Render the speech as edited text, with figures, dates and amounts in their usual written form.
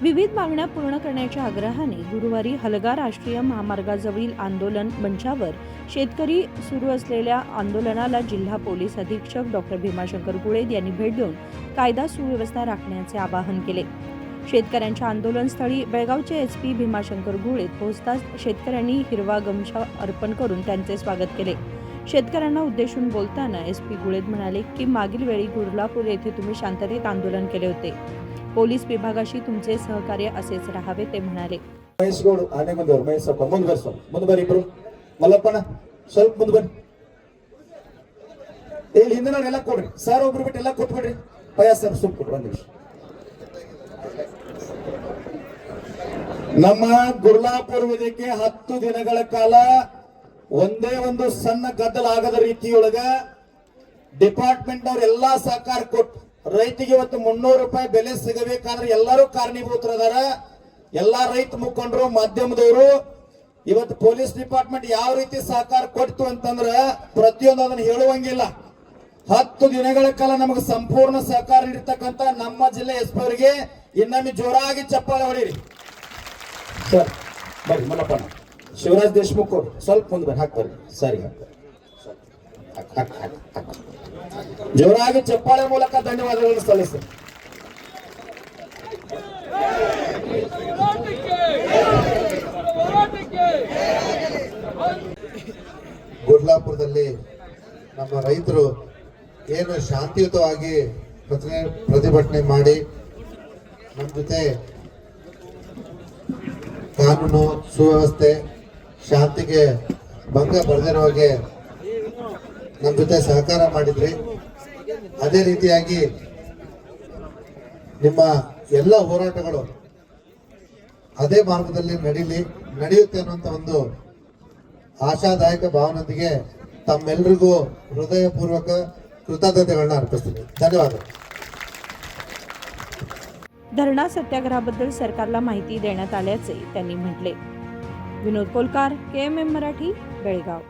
विविध मागण्या पूर्ण करण्याच्या आग्रहाने गुरुवारी हलगा राष्ट्रीय महामार्गाजवळील आंदोलन मंचावर शेतकरी सुरू असलेल्या आंदोलनाला जिल्हा पोलीस अधीक्षक डॉक्टर भीमाशंकर गुळेद यांनी भेट देऊन कायदा सुव्यवस्था राखण्याचे आवाहन केले। शेतकऱ्यांच्या आंदोलनस्थळी बेळगावचे एसपी भीमाशंकर गुळेद पोहोचताच शेतकऱ्यांनी हिरवा गमछा अर्पण करून त्यांचे स्वागत केले। शेतकऱ्यांना उद्देशून बोलताना एसपी गुळेद म्हणाले की मागील वेळी गुरलापूर येथे तुम्ही शांततेत आंदोलन केले होते। पोलीस विभागाशी तुमचे सहकार्य असेच राहावे ते म्हणाले। ಮಹೇಶ್ಗೌಡ ಆನೆ ಬಂದವರು ಮಹೇಶಪ್ಪ ಮುಂದುವರಿ ಇಬ್ರು ಮಲ್ಲಪ್ಪನ ಸ್ವಲ್ಪ ಮುಂದುವರಿ ಇಲ್ಲಿ ಹಿಂದಿನವರೆಲ್ಲ ಕೊಡ್ರಿ ಸರ್ ಒಬ್ರು ಬಿಟ್ಟು ಎಲ್ಲ ಕೊಟ್ಬಿಡ್ರಿ ಪಯ ಸರ್ ಸುಮ್ ಕೊಡ್ರಿ ಒಂದು ನಿಮಿಷ ನಮ್ಮ ಗುರ್ಲಾಪುರ ವೇದಿಕೆ 10 ದಿನಗಳ ಕಾಲ ಒಂದೇ ಒಂದು ಸಣ್ಣ ಗದ್ದಲ ಆಗದ ರೀತಿಯೊಳಗ ಡಿಪಾರ್ಟ್ಮೆಂಟ್ ಅವರು ಎಲ್ಲಾ ಸಹಕಾರ ಕೊಟ್ಟು ರೈತಿಗೆ ಇವತ್ತು 300 ರೂಪಾಯಿ ಬೆಲೆ ಸಿಗಬೇಕಾದ್ರೆ ಎಲ್ಲರೂ ಕಾರಣೀಭೂತರದಾರ। ಎಲ್ಲಾ ರೈತ ಮುಖಂಡರು ಮಾಧ್ಯಮದವರು ಇವತ್ತು ಪೊಲೀಸ್ ಡಿಪಾರ್ಟ್ಮೆಂಟ್ ಯಾವ ರೀತಿ ಸಹಕಾರ ಕೊಡ್ತು ಅಂತಂದ್ರೆ ಪ್ರತಿಯೊಂದು ಅದನ್ನು ಹೇಳುವಂಗಿಲ್ಲ। 10 ದಿನಗಳ ಕಾಲ ನಮಗೆ ಸಂಪೂರ್ಣ ಸಹಕಾರ ನೀಡತಕ್ಕಂತ ನಮ್ಮ ಜಿಲ್ಲೆ ಎಸ್ಪಿ ಅವರಿಗೆ ಇನ್ನೊಮ್ಮೆ ಜೋರಾಗಿ ಚಪ್ಪಾಳೆ ಹೊಡೀರಿ ಸರ್। ಬರ್ರಿ ಮಲ್ಲಪ್ಪ ಶಿವರಾಜ್ ದೇಶಮುಖ್ ಅವರು ಸ್ವಲ್ಪ ಮುಂದೆ ಬರ್ರಿ ಹಾಕ್ಬರ್ರಿ ಸರಿ ಜೋರಾಗಿ ಚಪ್ಪಾಳೆ ಮೂಲಕ ಧನ್ಯವಾದಗಳನ್ನು ಸಲ್ಲಿಸ್ತಾರೆ। ಗುರ್ಲಾಪುರದಲ್ಲಿ ನಮ್ಮ ರೈತರು ಏನು ಶಾಂತಿಯುತವಾಗಿ ಪ್ರತಿಭಟನೆ ಮಾಡಿ ನಮ್ಮ ಜೊತೆ ಕಾನೂನು ಸುವ್ಯವಸ್ಥೆ ಶಾಂತಿಗೆ ಭಂಗ ಬರದಿರೋ ಹಾಗೆ ನಮ್ಮ ಜೊತೆ ಸಹಕಾರ ಮಾಡಿದ್ರಿ। ಅದೇ ರೀತಿಯಾಗಿ ನಿಮ್ಮ ಎಲ್ಲ ಹೋರಾಟಗಳು ಅದೇ ಮಾರ್ಗದಲ್ಲಿ ನಡೆಯುತ್ತೆ ಅನ್ನುವಂತ ಒಂದು ಆಶಾದಾಯಕ ಭಾವನೊಂದಿಗೆ ತಮ್ಮೆಲ್ಲರಿಗೂ ಹೃದಯಪೂರ್ವಕ कृतज्ञतेಗಳನ್ನ अर्पिस्ತೀನಿ। धन्यवाद। धरणा सत्याग्रहाबद्दल सरकारला माहिती देण्यात आल्याचे त्यांनी म्हटले। विनोद कोलकार, KMM मराठी, बेळगाव।